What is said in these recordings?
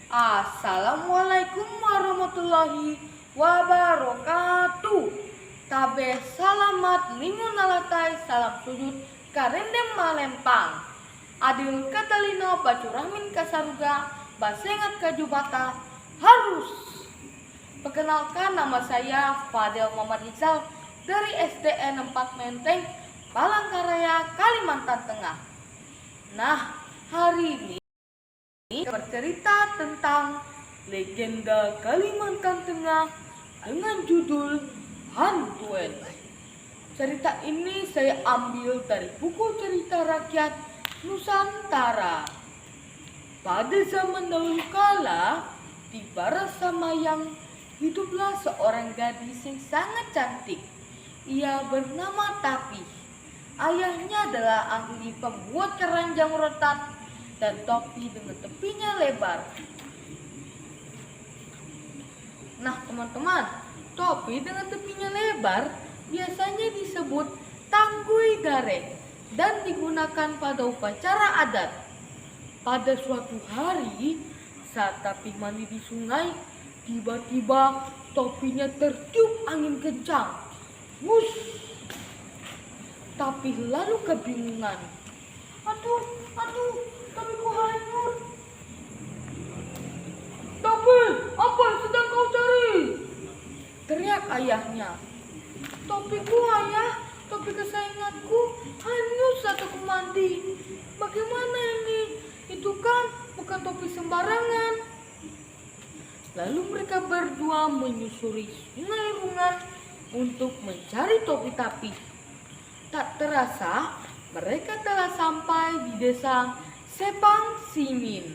Assalamualaikum warahmatullahi wabarakatuh. Tabe salamat limun alatai salam sujud karendem malempang. Adil katalino bacurahmin kasaruga basengat kajubata harus. Perkenalkan, nama saya Fadel Muhammad Rizal dari SDN 4 Menteng, Palangkaraya, Kalimantan Tengah. Nah, hari ini bercerita tentang legenda Kalimantan Tengah dengan judul Hantuen. Cerita ini saya ambil dari buku cerita rakyat Nusantara. Pada zaman dahulu kala, di Barasamayang hiduplah seorang gadis yang sangat cantik. Ia bernama Tapi. Ayahnya adalah ahli pembuat keranjang rotan dan topi dengan tepinya lebar. Nah teman-teman, topi dengan tepinya lebar biasanya disebut tanggui gareng dan digunakan pada upacara adat. Pada suatu hari, saat Tapi mandi di sungai, tiba-tiba topinya tertiup angin kencang. Wush! Tapi lalu kebingungan. Aduh, tapi ku hanyut. Tapi, apa yang sedang kau cari? Teriak ayahnya. Topiku ayah, topi kesayanganku hanyut saat aku mandi. Bagaimana ini? Itu kan bukan topi sembarangan. Lalu mereka berdua menyusuri sungai Rungan untuk mencari topi Tapi. Tak terasa, mereka telah sampai di desa Sepang Simin.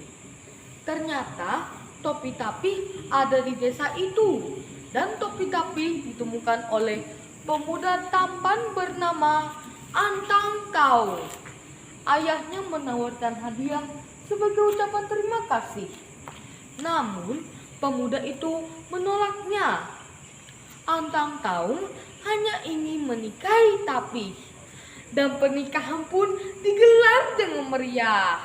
Ternyata topi Tapi ada di desa itu, dan topi Tapi ditemukan oleh pemuda tampan bernama Antang Kau. Ayahnya menawarkan hadiah sebagai ucapan terima kasih. Namun pemuda itu menolaknya. Antang Kau hanya ingin menikahi Tapi, dan pernikahan pun digelar dengan meriah.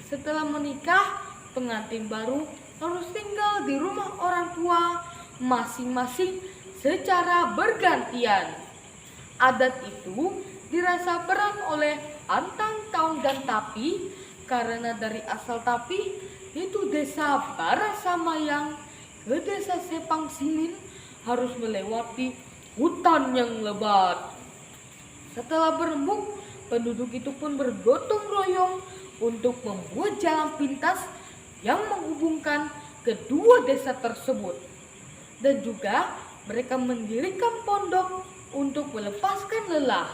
Setelah menikah, pengantin baru harus tinggal di rumah orang tua masing-masing secara bergantian. Adat itu dirasa berat oleh Antang Kau dan Tapi karena dari asal Tapi, yaitu desa Barasamayang, ke desa Sepang Simin harus melewati hutan yang lebat. Setelah berembuk, penduduk itu pun bergotong royong untuk membuat jalan pintas yang menghubungkan kedua desa tersebut. Dan juga mereka mendirikan pondok untuk melepaskan lelah.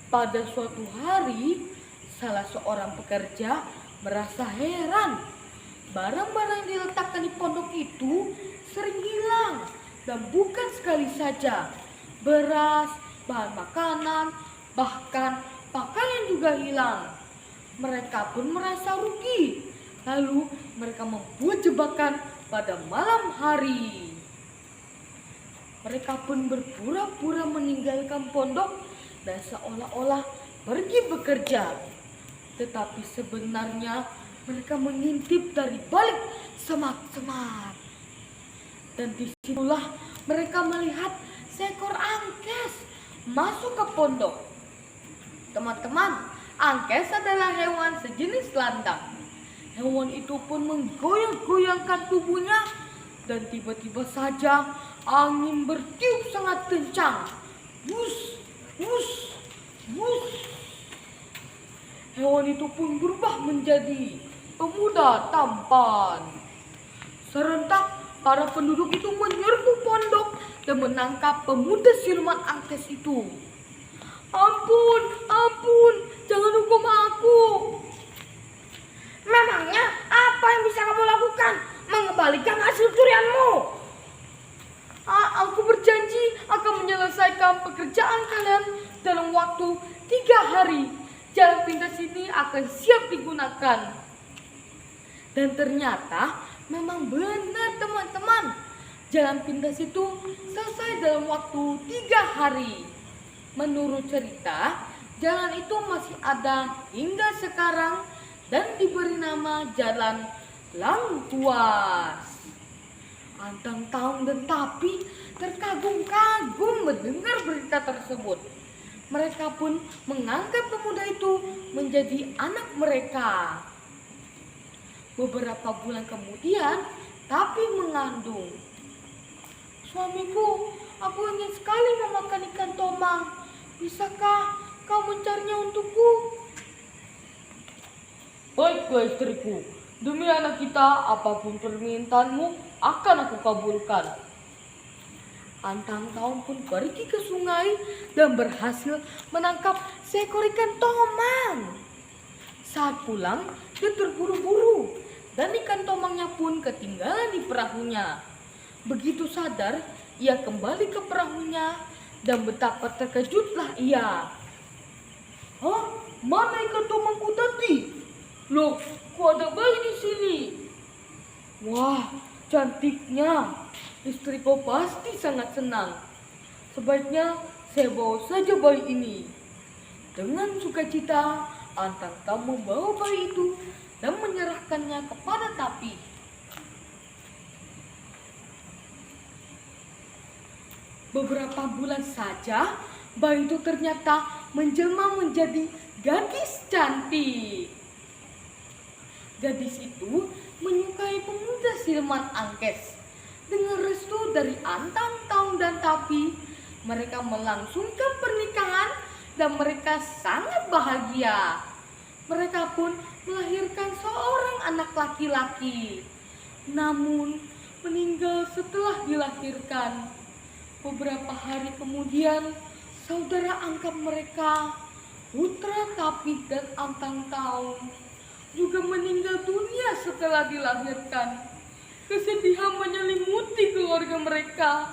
Pada suatu hari, salah seorang pekerja merasa heran. Barang-barang yang diletakkan di pondok itu sering hilang. Dan bukan sekali saja, beras, bahan makanan, bahkan pakaian juga hilang. Mereka pun merasa rugi. Lalu mereka membuat jebakan pada malam hari. Mereka pun berpura-pura meninggalkan pondok dan seolah-olah pergi bekerja. Tetapi sebenarnya mereka mengintip dari balik semak-semak. Dan disitulah mereka melihat seekor angkes masuk ke pondok. Teman-teman, angkes adalah hewan sejenis landang. Hewan itu pun menggoyang-goyangkan tubuhnya, dan tiba-tiba saja angin bertiup sangat kencang. Wush, wush, wush. Hewan itu pun berubah menjadi pemuda tampan. Serentak para penduduk itu menyerbu pondok dan menangkap pemuda siluman angkes itu. Ampun, jangan hukum aku. Memangnya apa yang bisa kamu lakukan? Mengembalikan hasil curianmu. Aku berjanji akan menyelesaikan pekerjaan kalian dalam waktu 3 hari. Jalan pintas ini akan siap digunakan. Dan ternyata memang benar teman-teman. Jalan pintas itu selesai dalam waktu 3 hari. Menurut cerita, jalan itu masih ada hingga sekarang dan diberi nama Jalan lang puas. Antang Taung dan Tapi terkagum-kagum mendengar berita tersebut. Mereka pun menganggap pemuda itu menjadi anak mereka. Beberapa bulan kemudian, Tapi mengandung. Suamiku, aku ingin sekali memakan ikan tomang. Bisakah kau mencarinya untukku? Baiklah istriku, demi anak kita apapun permintaanmu akan aku kabulkan. Antang Taung pun pergi ke sungai dan berhasil menangkap seekor ikan tomang. Saat pulang, dia terburu-buru dan ikan tomangnya pun ketinggalan di perahunya. Begitu sadar, ia kembali ke perahunya dan betapa terkejutlah ia. Hah? Mana ikan tomangku tadi? Loh, kok ada bayi di sini? Wah, cantiknya. Istriku pasti sangat senang. Sebaiknya saya bawa saja bayi ini. Dengan sukacita, Antang Taung membawa bayi itu dan menyerahkannya kepada Tapi. Beberapa bulan saja, bayi itu ternyata menjelma menjadi gadis cantik. Gadis itu menyukai pemuda siluman Angkes. Dengan restu dari Antang Taung dan Tapi, mereka melangsungkan pernikahan dan mereka sangat bahagia. Mereka pun melahirkan seorang anak laki-laki. Namun, meninggal setelah dilahirkan. Beberapa hari kemudian, saudara angkat mereka, putra Tapi dan Antang Taung, juga meninggal dunia setelah dilahirkan. Kesedihan menyelimuti keluarga mereka.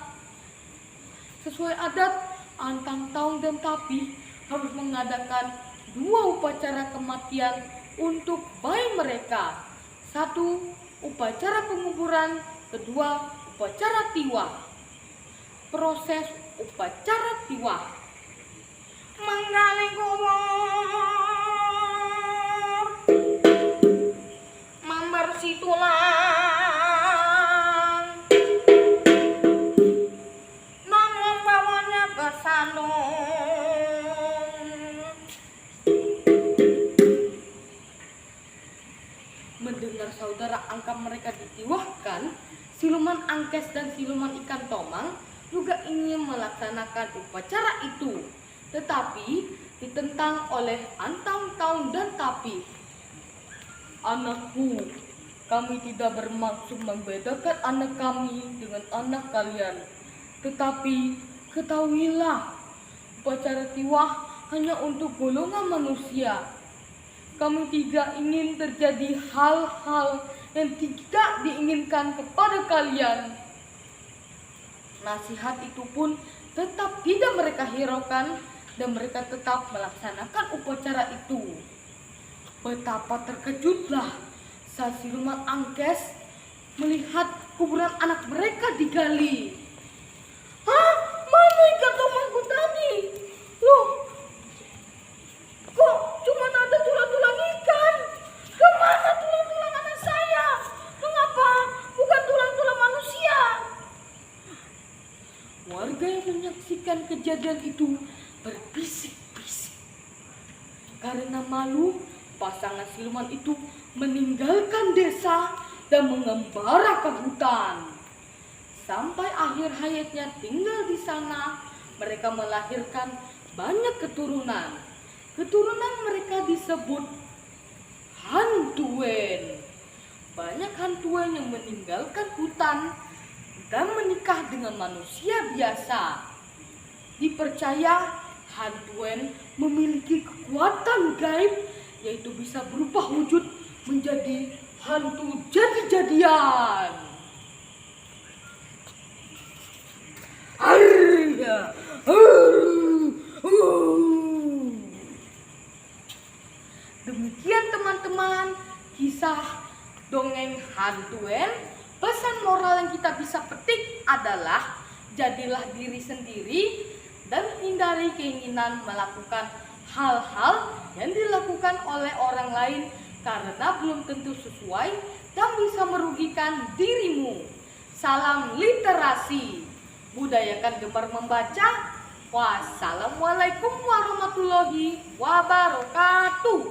Sesuai adat, Antang Taung dan Tapi harus mengadakan 2 upacara kematian untuk bayi mereka. 1, upacara penguburan, 2, upacara tiwah. Proses upacara tiwah. Manggaling kubur membersih tulang dan membawanya ke sandung. Mendengar saudara angkat mereka ditiwahkan, siluman Angkes dan siluman ikan tomang juga ingin melaksanakan upacara itu, tetapi ditentang oleh Antang Taung dan Tapi. Anakku, kami tidak bermaksud membedakan anak kami dengan anak kalian. Tetapi ketahuilah, upacara tiwah hanya untuk golongan manusia. Kami tidak ingin terjadi hal-hal yang tidak diinginkan kepada kalian. Nasihat itu pun tetap tidak mereka hiraukan dan mereka tetap melaksanakan upacara itu. Betapa terkejutlah saat siluman Angkes melihat kuburan anak mereka digali. Hah? Mana ikan tomangku tadi? Loh, kok cuma ada tulang-tulang ikan? Kemana tulang-tulang anak saya? Mengapa bukan tulang-tulang manusia? Warga yang menyaksikan kejadian itu berbisik-bisik. Karena malu, pasangan siluman itu meninggalkan desa dan mengembara ke hutan. Sampai akhir hayatnya tinggal di sana, mereka melahirkan banyak keturunan. Keturunan mereka disebut Hantuen. Banyak Hantuen yang meninggalkan hutan dan menikah dengan manusia biasa. Dipercaya Hantuen memiliki kekuatan gaib, yaitu bisa berubah wujud menjadi hantu jadi-jadian. Demikian teman-teman, kisah dongeng Hantuen. Pesan moral yang kita bisa petik adalah jadilah diri sendiri dan hindari keinginan melakukan hal-hal yang dilakukan oleh orang lain karena belum tentu sesuai dan bisa merugikan dirimu. Salam literasi, budayakan gemar membaca. Wassalamualaikum warahmatullahi wabarakatuh.